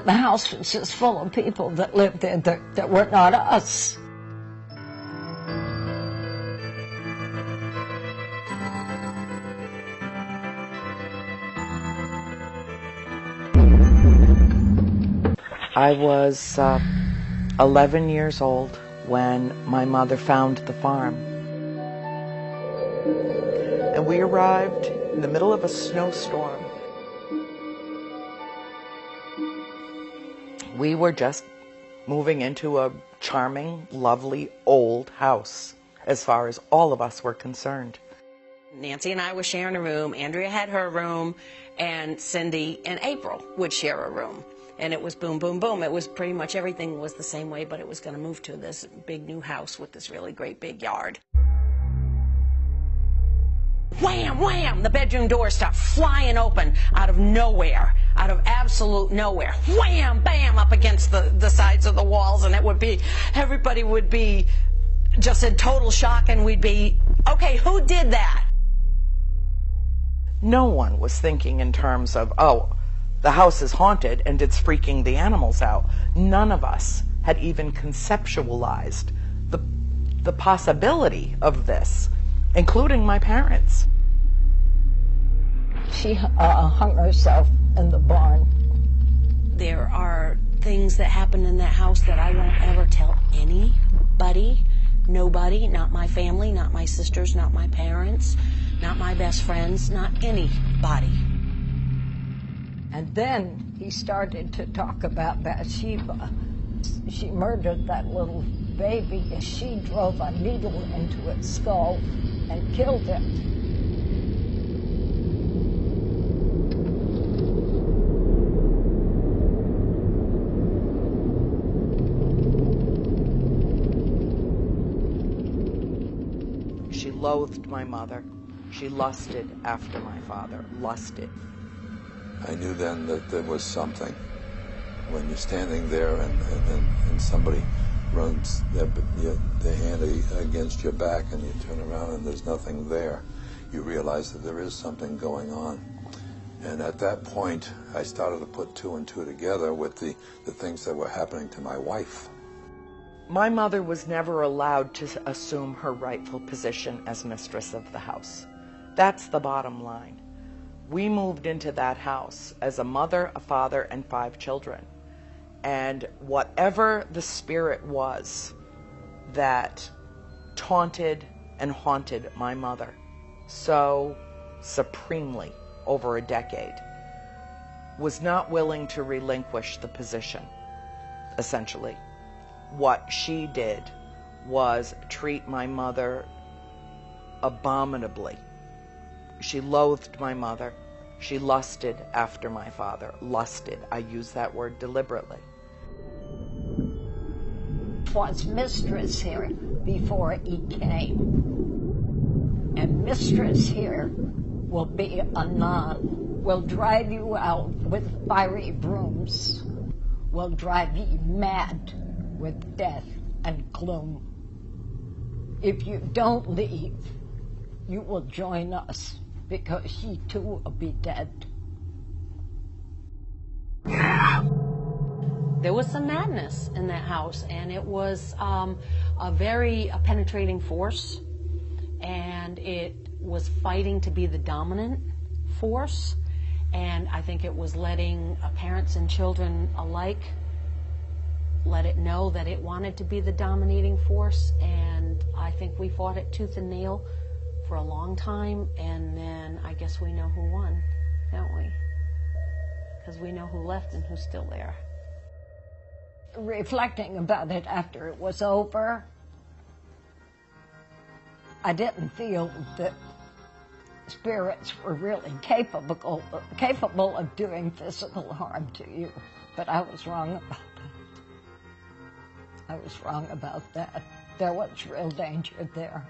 The house was just full of people that lived there that were not us. I was 11 years old when my mother found the farm. And we arrived in the middle of a snowstorm. We were just moving into a charming, lovely, old house, as far as all of us were concerned. Nancy and I were sharing a room, Andrea had her room, and Cindy and April would share a room. And it was boom, boom, boom. It was pretty much everything was the same way, but it was going to move to this big new house with this really great big yard. Wham, wham, the bedroom doors start flying open out of nowhere, out of absolute nowhere. Wham, bam, up against the sides of the walls, and it would be, everybody would be just in total shock, and we'd be, okay, who did that? No one was thinking in terms of, oh, the house is haunted and it's freaking the animals out. None of us had even conceptualized the possibility of this, including my parents. She hung herself in the barn. There are things that happen in that house that I won't ever tell anybody. Nobody, not my family, not my sisters, not my parents, not my best friends, not anybody. And then he started to talk about Bathsheba. She murdered that little baby. She drove a needle into its skull and killed it. She loathed my mother. She lusted after my father. Lusted. I knew then that there was something. When you're standing there and somebody runs their hand against your back and you turn around and there's nothing there, you realize that there is something going on. And at that point, I started to put two and two together with the things that were happening to my wife. My mother was never allowed to assume her rightful position as mistress of the house. That's the bottom line. We moved into that house as a mother, a father, and 5 children. And whatever the spirit was that taunted and haunted my mother so supremely over a decade was not willing to relinquish the position, essentially. What she did was treat my mother abominably. She loathed my mother. She lusted after my father. Lusted. I use that word deliberately. Was mistress here before he came. And mistress here will be a nun, will drive you out with fiery brooms, will drive you mad with death and gloom. If you don't leave, you will join us, because she too will be dead. There was some madness in that house, and it was a very penetrating force, and it was fighting to be the dominant force, and I think it was letting parents and children alike let it know that it wanted to be the dominating force, and I think we fought it tooth and nail for a long time, and then I guess we know who won, don't we? Because we know who left and who's still there. Reflecting about it after it was over, I didn't feel that spirits were really capable of doing physical harm to you, but I was wrong about that. I was wrong about that. There was real danger there.